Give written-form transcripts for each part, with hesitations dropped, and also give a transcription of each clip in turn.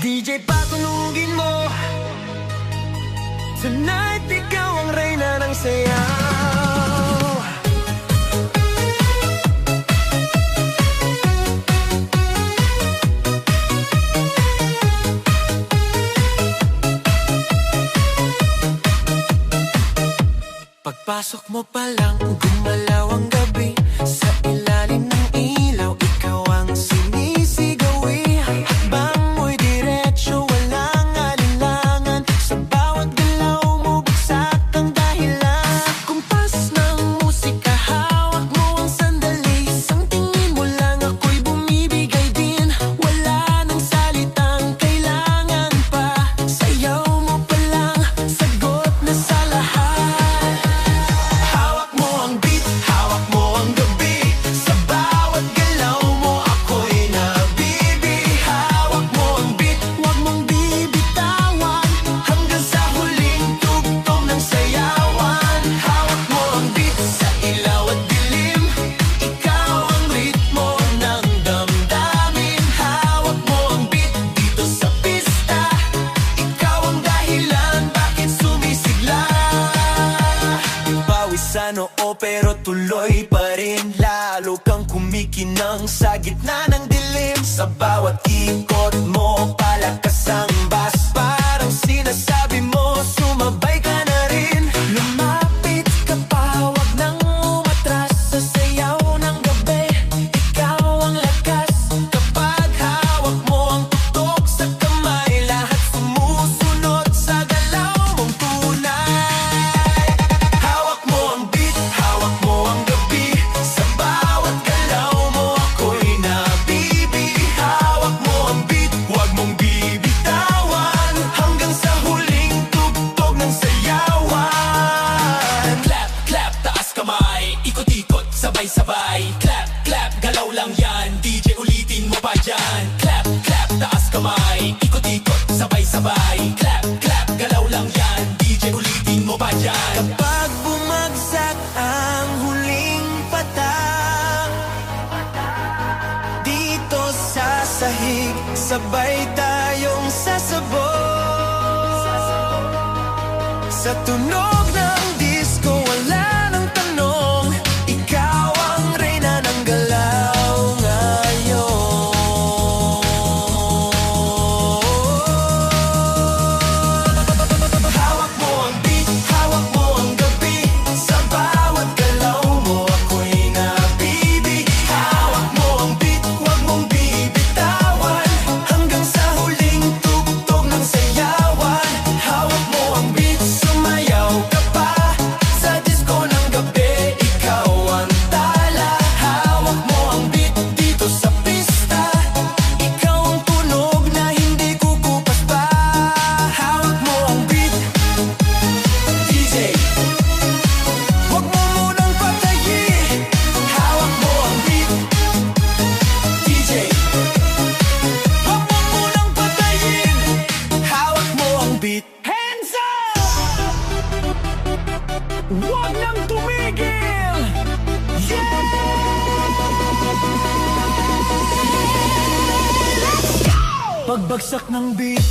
DJ patunugin mo. Tonight ikaw ang reyna ng sayaw. Pagpasok mo pa lang, gumalaw ang gabi. Sa ilalim ng ilaw, ikaw ang sinisigawi. Hakbang mo'y diretsyo, walang alinlangan. Sa bawat galaw mo, bagsak ang dahilan. Kumpas ng musika, hawak mo ang sandali. Isang tingin mo lang, ako'y bumibigay din. Wala nang salitang kailangan pa. Sayaw mo pa lang, sagot na sa lahat. Sa noo pero tuloy pa rin. Lalo kang kumikinang sa gitna ng dilim. Sa bawat ikot mo, palakas ang bass. Parang sinasabi mo, sumabay ka na rin. Lumapit ka pa, wag nang umatras. Sa sayaw ng gabi, ikaw ang lakas. Kapag hawak mo ang tutok sa kamay, lahat sumusunod sa galaw mong tunay. Sabay, clap, clap, galaw lang yan. DJ ulitin mo pa dyan. Clap, clap, taas kamay. Ikot-ikot, sabay-sabay. Clap, clap, galaw lang yan. DJ ulitin mo pa dyan. Kapag bumagsak ang huling patak, dito sa sahig, sabay tayong sasabog. Sa tunog ng disco, wala nang tanong. Ikaw ang reyna ng galaw ngayon. Hawak mo ang beat, hawak mo ang gabi. Sa bawat galaw mo, ako'y nabibi. Hawak mo ang beat, huwag mong bibitawan. Hanggang sa huling tugtog ng sayawan. Hawak mo ang beat, sumayaw ka pa. Sa disco ng gabi, ikaw ang tala. Hawak mo ang beat dito sa pista. Ikaw ang tunog na hindi kukupas pa. Hawak mo ang beat, DJ. Huwag mo munang patayin. Hawak mo ang beat, DJ. Huwag mo munang patayin. Hawak mo ang beat. Hands up! Huwag nang tumigil! Yeah! Let's go! Pagbagsak ng beat,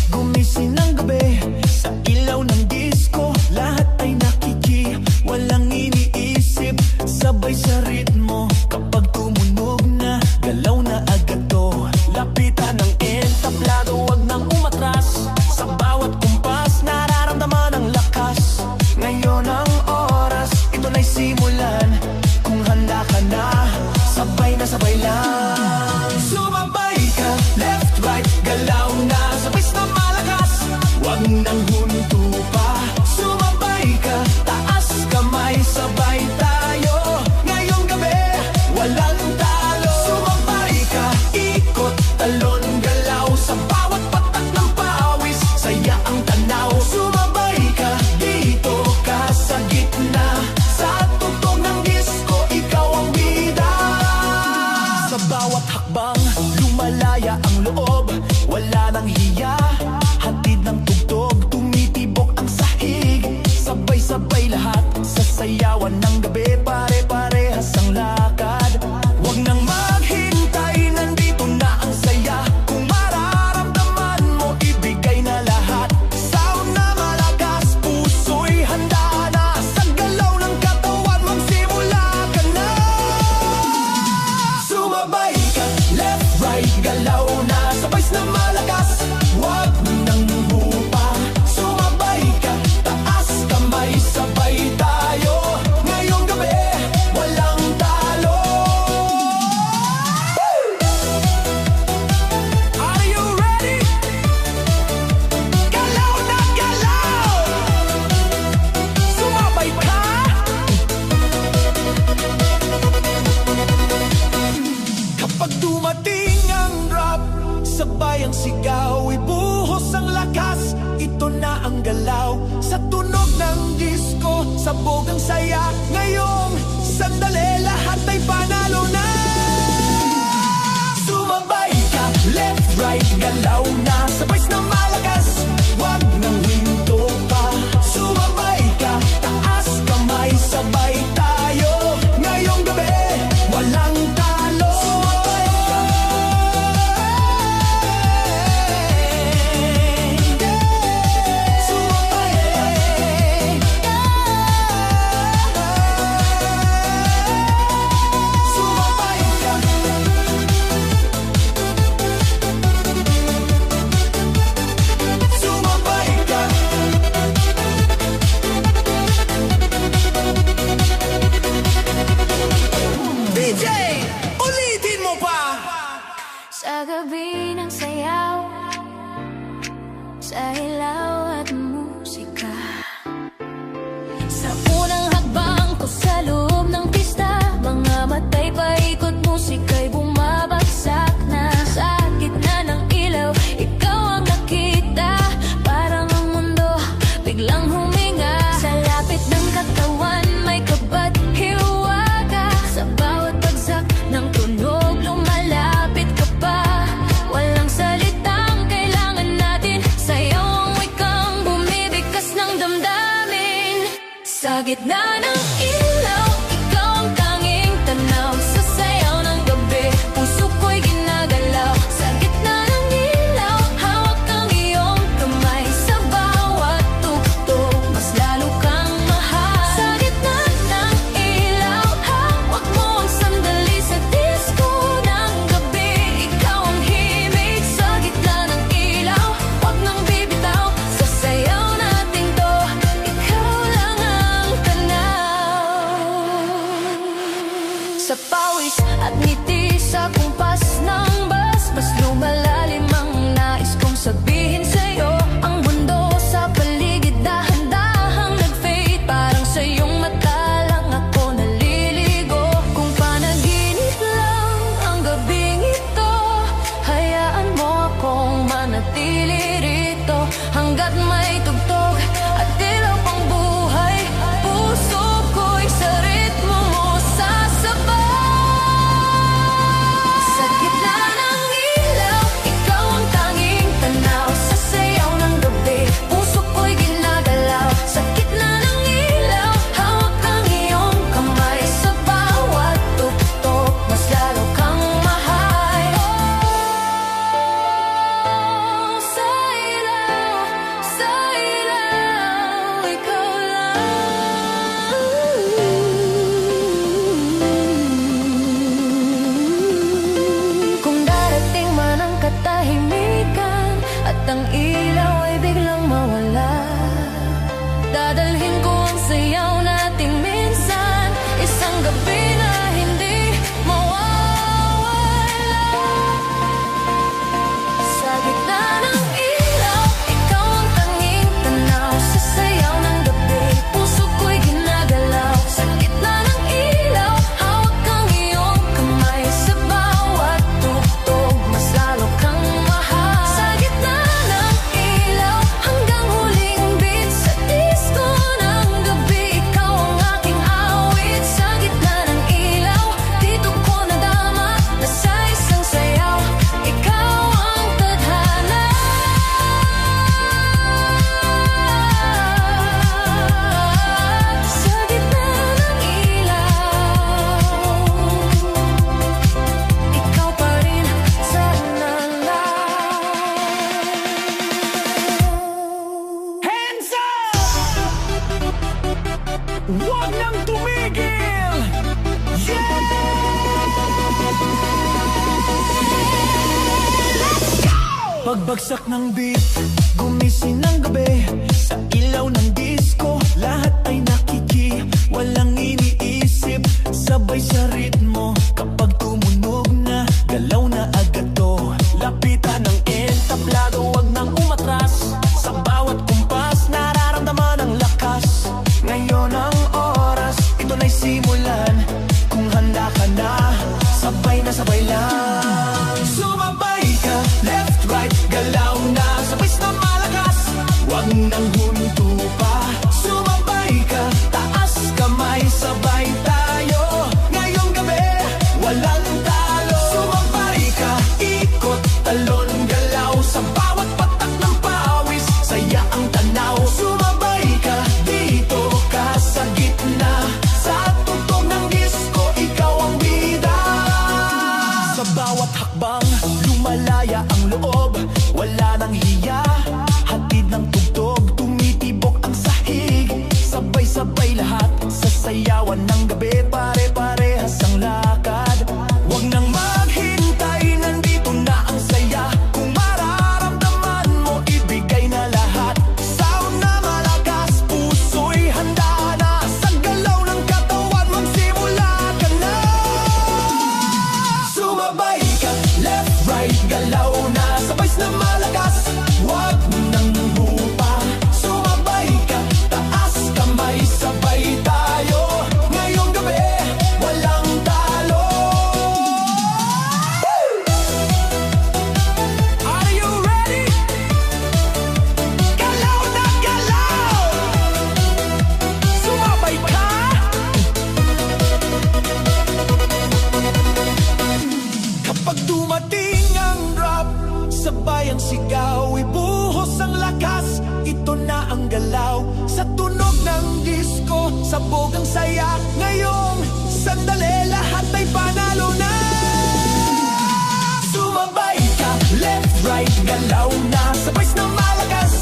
gumising ng gabi. Sa ilaw ng disco, lahat ay nakiki. Walang iniisip, sabay sa ritmo. Kapag tumunog na, galaw na agad to. Lapitan ng entablado, wag nang umatras. Sa bawat kumpas, nararamdaman ang lakas. Ngayon ang oras, ito na'y simulan. Kung handa ka na, sabay lang. Sumabay ka, left, right, galaw na. Sabay na malakas, wag nang huminto pa. Sumabay ka, taas kamay, sabay tayo. Ngayong gabi, walang talo. Sumabay ka, ikot, talon, galaw. Sa bawat patak ng pawis, saya ang tanaw. Sumabay ka, dito ka sa gitna. Sa tugtog ng disco, ikaw ang bida. Sa bawat hakbang, lumalaya ang loob. Wala nang hiya, hatid ng tugtog. Tumitibok ang sahig, sabay-sabay lahat. Sa sayawan ng gabi, pare-parehas ang lakad. Wag nang maghintay, nandito na ang saya. Kung mararamdaman galaw na, sabay na malakas. Wag nang hupa, sumabay ka, taas kamay, sabay tayo. Ngayong gabi, walang talo. Are you ready? Galaw na galaw, sumabay ka. Kapag dumating ang rap, sabay ang sigaw, ibuhos ang lakas. Ito na ang galaw, sa tunog ng disco, sabog ang saya. Ngayong sandali, lahat ay panalo na. Sumabay ka, left, right, galaw na, sabay na malakas. Wag nang hinto pa, sumabay ka, taas kamay, sabay tayo. Ngayong gabi, walang talo. Sumabay ka. Sumabay ka. Sumabay ka. Sumabay ka. DJ, ulitin mo pa. Sa gabi ng sayaw, sa ilaw at musika, sa unang hakbang ko sa loob ng pista, mga matay paikot, musika'y bumabagsak na. Sa gitna ng ilaw, ikaw ang nakita, parang ang mundo biglang huminga. Sa lapit ng katawan, may kabat hiwaga, sa bawat bagsak ng tunog, lumalapit ka pa. Walang salitang kailangan natin, sayaw ang wikang bumibigkas ng damdamin. Sa gitna ng ilaw, ikaw ang tanging tanaw, sa sayaw ng gabi, puso ko'y ginagalaw. Sa gitna ng ilaw, hawak ang iyong kamay, sa bawat tugtog, mas lalo kang mahal. Sa gitna ng ilaw, hawak mo ang sandali, sa disco ng gabi, ikaw ang himig. Sa gitna ng ilaw, wag nang bibitaw, sa sayaw natin to, ikaw lang ang tanaw. Sa pawis at ngiti, sa kumpas ng bus, mas lumalalim ang nais kong sabihin sa'yo. Ang mundo sa paligid dahan-dahang nag-fade, parang sa iyong mata lang ako naliligo. Kung panaginip lang ang gabing ito, hayaan mo akong manatili rito hanggat may tugtog at ilaw pang buhay. Puso ko'y sa ritmo mo sasabay. Sa gitna ng ilaw, ikaw ang tanging tanaw, sa sayaw ng gabi, puso ko'y ginagalaw. Sa gitna ng ilaw, hawak ang iyong kamay, sa bawat tugtog, mas lalo kang mahal. Oh, sa ilaw, Pagbagsak ng beat, gumising ng gabi. Sa ilaw ng disco, lahat ay nakiki. Walang iniisip, sabay sa ritmo. Kapag tumunog na, galaw na agad to. Lapitan ng entablado, wag nang umatras. Sa bawat kumpas, nararamdaman ang lakas. Ngayon ang oras, ito na'y simulan. Kung handa ka na, sabay na sabay lang. Sumabay ka, left, right, galaw na. Sabay na malakas, wag nang huminto pa. Sumabay ka, taas kamay, sabay tayo. Ngayong gabi, walang talo. Sumabay ka, ikot, talon, galaw. Sa bawat patak ng pawis, saya ang tanaw. Sumabay ka, dito ka sa gitna. Sa tugtog ng disco, ikaw ang bida. Sa bawat hakbang, lumalaya ang loob. Wala nang hiya, hatid ng tugtog. Tumitibok ang sahig, sabay-sabay lahat. Sa sayawan ng gabi, pare-parehas ang lakad. Huwag nang maghintay, nandito na ang saya. Kung mararamdaman mo, ibigay na lahat. Sound na malakas, puso'y handa na. Sa galaw ng katawan, magsimula ka na. Sumabay ka, left, right, galaw na. Sabay na malakas, wag nang hupa. Sumabay ka, taas kamay, sabay tayo. Ngayong gabi, walang talo. Are you ready? Galaw na galaw! Sumabay ka! Kapag dumating ang drop, sabay ang sigaw, ibuhos ang lakas. Ito na ang galaw, sa tunog ng disco, sabog ang saya. Ngayong sandali, lahat ay panalo na. Sumabay ka, left, right, galaw na. Sabay na malakas,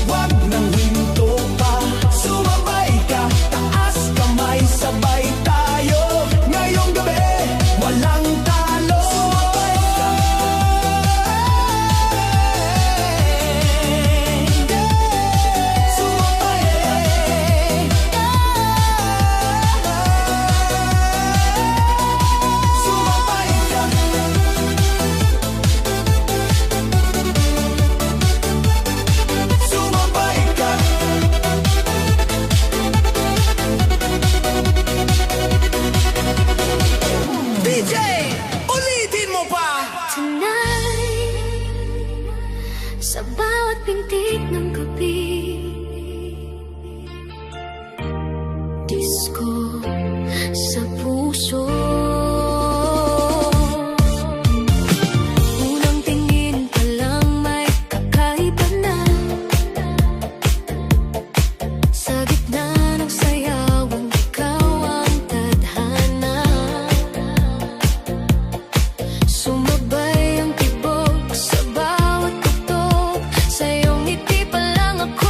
wag nang huminto pa. Sumabay ka, taas kamay, sabay tayo. Ngayong gabi, walang talo. Sumabay ka. Sumabay ka. Sumabay ka. Sumabay ka. DJ, ulitin mo pa. Tonight, sa bawat pintig ng gabi, disco sa puso. Unang tingin pa lang may kakaiba na. Sa gitna ng sayawan, ikaw ang tadhana. Sumabay ang tibok sa bawat tugtog. Sa iyong ngiti pa lang ako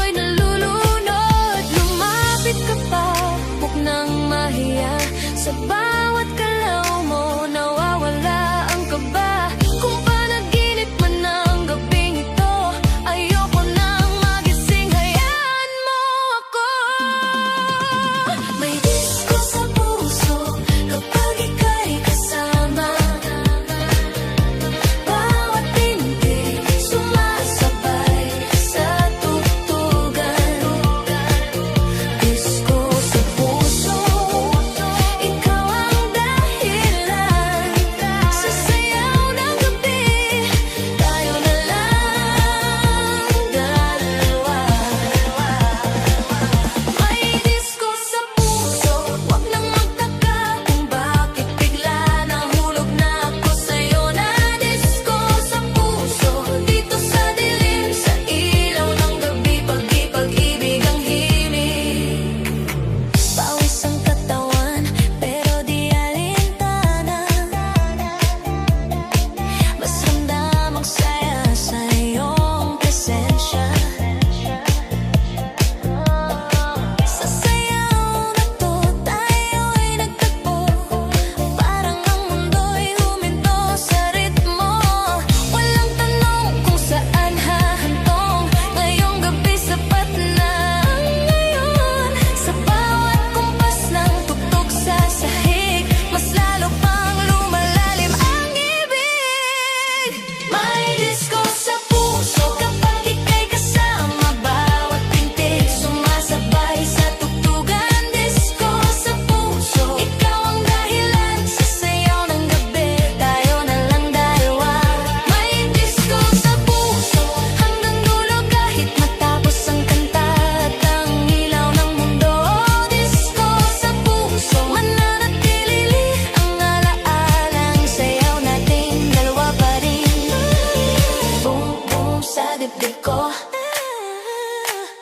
dibdib ko,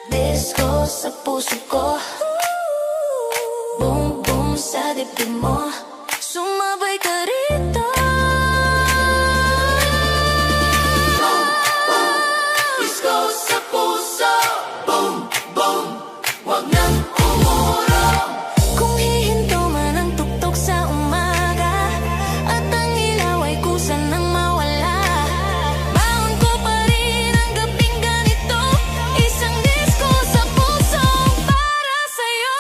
disco sa puso ko, boom boom sa dibdib mo, sumabay ka rito. Boom, boom, disco sa puso. Boom, boom, wag nang umurong. Kung hihinto man ang tuktok sa umaga, at ang ilaw ay kusa nang mawala, baon ko pa rin ang gabing ganito, isang disco sa puso para sa'yo.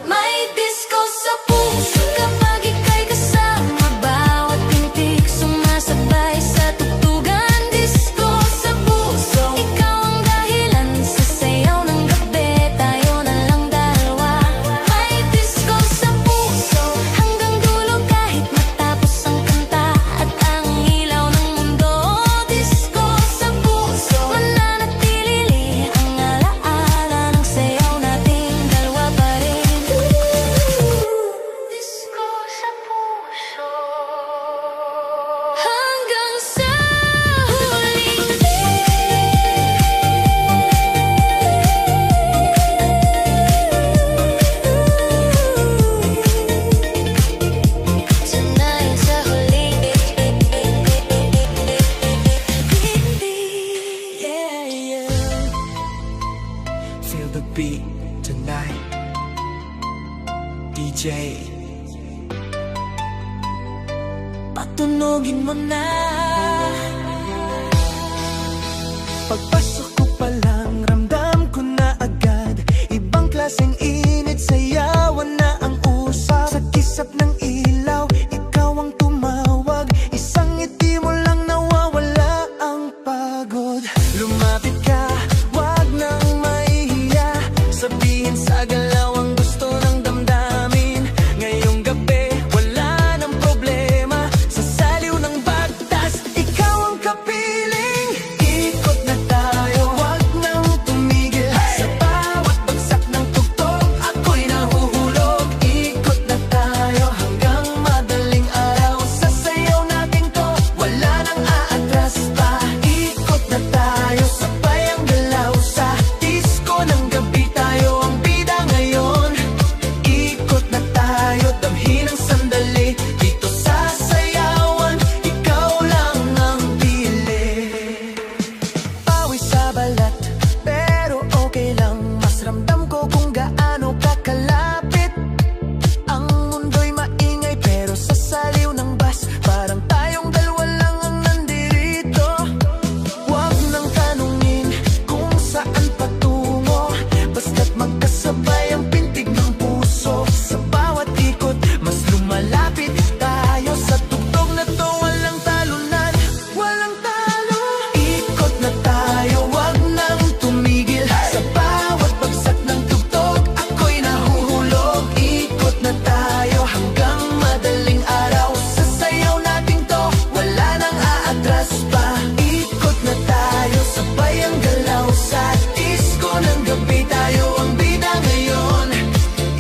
May disco sa puso kapag ika'y kasama, bawat pintig sumasabay sa tugtugan. Disco sa puso, ikaw ang dahilan sa sayaw ng gabi, tayo na lang dalawa. May disco sa puso, hanggang dulo kahit matapos ang kanta at ang ilaw ng mundo. Disco sa puso, mananatili ang alaala ng sayaw nating dalawa pa rin. Disco sa puso, hanggang sa huli. Tonight sa huli. Yeah, yeah. Feel the beat tonight. DJ, patunogin mo na. Pagpasok ko pa lang, ramdam ko na agad, ibang klaseng init, sayawan na ang usap. Sa kisap ng ilaw, ikaw ang tumawag, isang ngiti mo lang nawawala ang pagod. Lumapit ka, wag nang mahihiya, sabihin sa galaw ang gusto ng damdamin. Ngayong gabi, wala nang problema, sa saliw ng bagtas, ikaw ang kapiling. Ikot na tayo, wag nang tumigil, sa bawat bagsak ng tugtog, ako'y nahuhulog. Ikot na tayo hanggang madaling araw, sa sayaw natin to, wala nang aatras pa. Ikot na tayo, sabay ang galaw sa disco ng gabi, tayo ang bida ngayon. Ikot na tayo, damhin ang sandali, dito sa sayawan, ikaw lang ang pili. Pawis sa balat, pero okay lang, mas ramdam ko kung gaano kakalapit. Ang mundo'y maingay, pero sa saliw ng bus, parang tayong dalawa lang ang nandirito. Huwag nang tanungin kung saan patungo, basta't magkasabay ang pintig ng puso. Sa bawat ikot, mas lumalapit tayo, sa tugtog na to walang talunan, walang talo. Ikot na tayo, wag nang tumigil, sa bawat bagsak ng tugtog, ako'y nahuhulog. Ikot na tayo hanggang madaling araw, sa sayaw natin to, wala nang aatras pa. Ikot na tayo, sabay ang galaw sa disco ng gabi, tayo ang bida ngayon.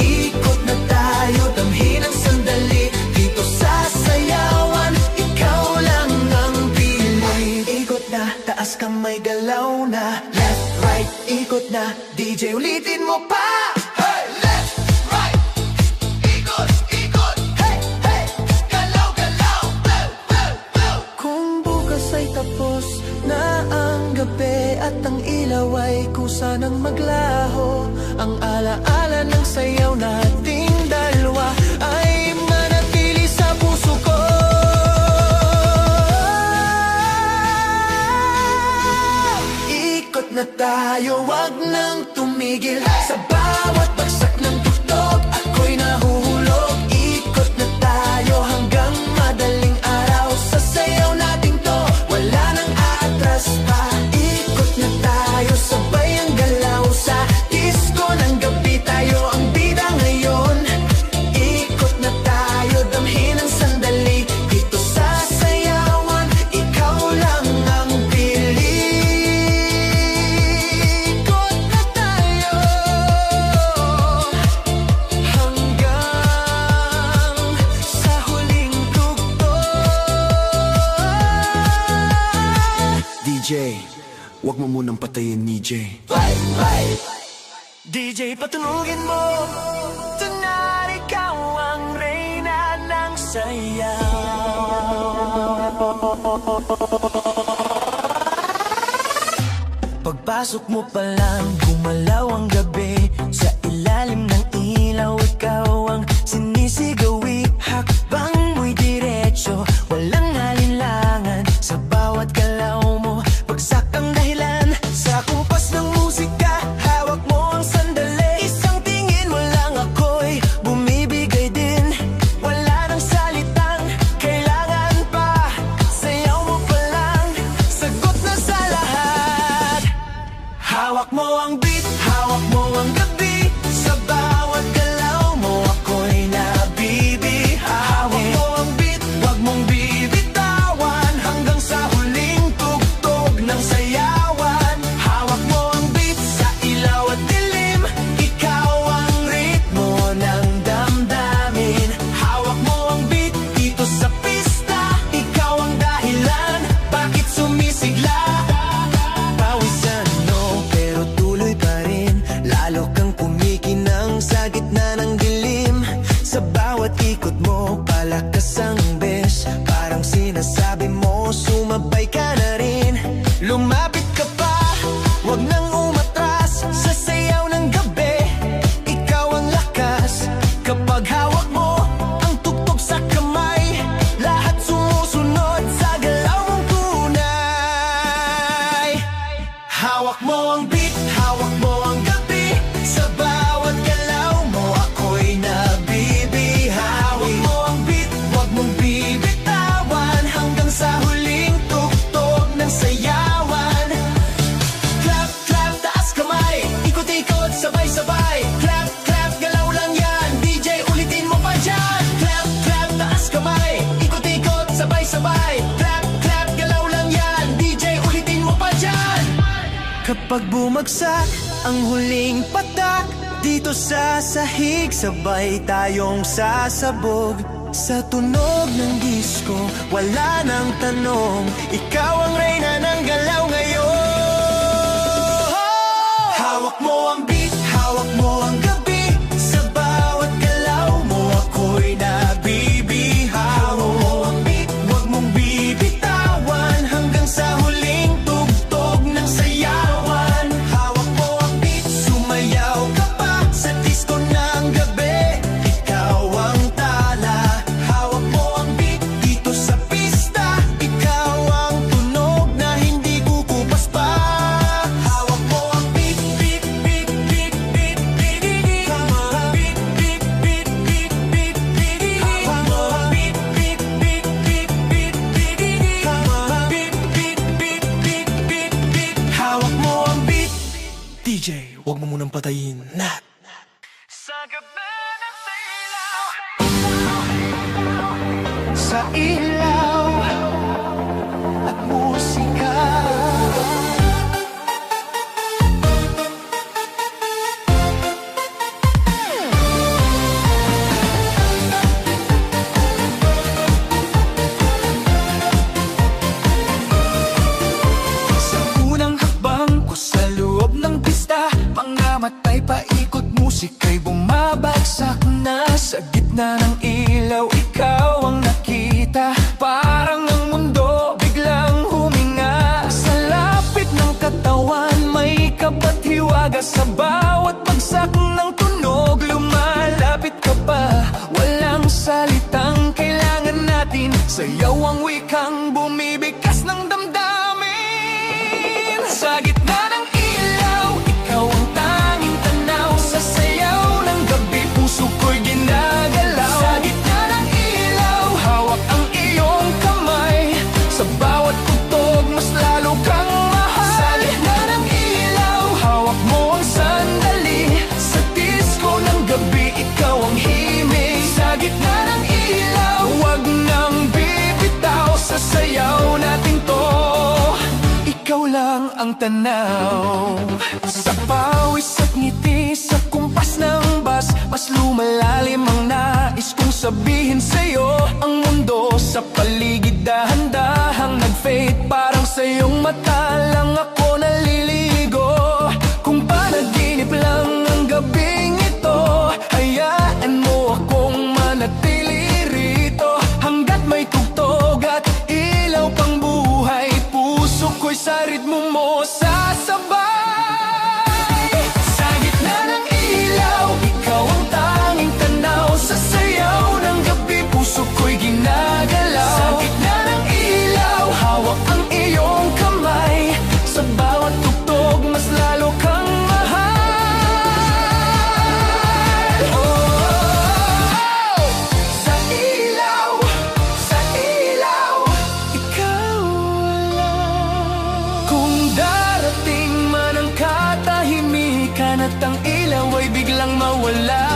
Ikot na tayo, damhin ang sandali, dito sa sayawan, ikaw lang ang pili. Ikot na, taas kamay, galaw na, left, right, ikot na, DJ ulitin mo pa. Hey, left, right, ikot, ikot, hey, hey, galaw, galaw, blow, blow, blow. Kung bukas ay tapos na ang gabi at ang ilaw ay kusa ng maglaho, ang alaala ng sayaw nating dalawa ay manatili sa puso ko. Ikot na tayo, wag nang tumigil, sa bawat bagsak ng tugtog, ako'y nahuhulog. Ikot na tayo hanggang madaling araw, sa sayaw natin to, wala nang aatras pa. Ikot na tayo, sabay ang galaw sa disco ng gabi, tayo ang bida ngayon. Ikot na tayo, damhin ang sandali, dito sa sayawan, ikaw lang ang pili. Ikot na tayo, DJ, wag mo munang patayin ni J. DJ, patunugin mo. Tonight, ikaw ang reyna ng sayaw. Pagpasok mo pa lang, gumalaw ang gabi. Sa ilalim ng ilaw, ikaw ang sinisigawi. Hakbang mo'y diretso, walang alinlangan. Sa bawat galaw mo, bagsak ang dahilan. Sa kumpas ng musika, hawak mo ang sandali. Isang tingin mo lang ako'y bumibigay din. Wala nang salitang kailangan pa. Sayaw mo pa lang, sagot na sa lahat. Hawak mo ang beat, hawak mo ang gabi. Sa bawat galaw mo, ako'y nabibihawin. Hawak mo ang beat, wag mong bibitawan. Hanggang sa huling tugtog ng sayawan. Hawak mo ang beat, sa ilaw at dilim. Ikaw ang ritmo ng damdamin. Hawak mo ang beat, dito sa pista. Ikaw ang dahilan, bakit sumisigla? Pawisan no, pero tuloy pa rin. Lalo kang kumikinang sa gitna ng dilim. Sa bawat ikot mo, palakas ang bes. Parang sinasabi mo, sumabay ka na rin. Lumapit ka pa, wag nang umatras. Sa sayaw ng gabi, ikaw ang lakas. Kapag hawak mo ang tugtog sa kamay, lahat sumusunod sa galaw mong tunay. Hawak mo ang beat, hawak mo ang gabi. Sa bawat galaw mo, ako'y nabibihawin. Hawak mo ang beat, wag mong bibitawan. Hanggang sa huling tugtog ng sayawan. Clap, clap, taas kamay. Ikot-ikot, sabay-sabay. Clap, clap, galaw lang yan. DJ, ulitin mo pa dyan. Clap, clap, taas kamay. Ikot-ikot, sabay-sabay. Clap, clap, galaw lang yan. DJ, ulitin mo pa dyan. Kapag bumagsak ang huling patak, dito sa sahig, sabay tayong sasabog. Sa tunog ng disco, wala nang tanong. Ikaw ang reyna ng galaw ngayon. Hawak mo ang beat, hawak mo ang gabi. Sa bawat galaw mo, ako'y nabibihawin. Hawak mo ang beat, wag mong bibitawan. Hanggang sa huling tugtog ng sayawan. Hawak mo ang beat, sumayaw ka pa. Sa disco ng gabi, ikaw ang tala. Hawak mo ang beat, dito sa pista. Ikaw ang tunog na hindi kukupas pa. Hawak mo ang beat, beat, beat, beat, beat, beat, beat. Beat, beat, beat, beat, beat, beat. Hawak mo ang beat, beat, beat, beat, beat, beat, beat. Beat, beat, beat, beat, beat, beat. Hawak mo ang beat. DJ, wag mo munang patayin. Nat. Sa gabi ng ilaw, sa ilaw at musika. Sa unang hakbang ko sa loob ng pista, mga matay paikot, musika'y bumabagsak na. Sa gitna ng ilaw, ikaw ang nakita. Parang ang mundo biglang huminga. Sa lapit ng katawan, may kabathiwaga. Sa bawat bagsak ng tunog, lumalapit ka pa. Walang salitang kailangan natin. Sayaw ang wikang bumibigkas ng damdamin. Sa gitna ng ilaw, ikaw ang tanging tanaw. Sa sayaw ng gabi, puso ko'y ginagalaw. Sa gitna ng ilaw, hawak ang iyong kamay. Sa bawat tugtog, mas lalo kang mahal. Sa gitna ng ilaw, hawak mo ang sandali. Sa disco ng gabi, ikaw ang himig. Sa gitna ng ilaw, wag nang bibitaw. Sa sayaw natin to, ikaw lang ang tanaw. Sa pawis at ngiti, sa kumpas ng bas, mas lumalalim ang nais kong sabihin sa'yo. Ang mundo sa paligid dahan-dahang nag-fade, parang sa iyong mata ay biglang mawala.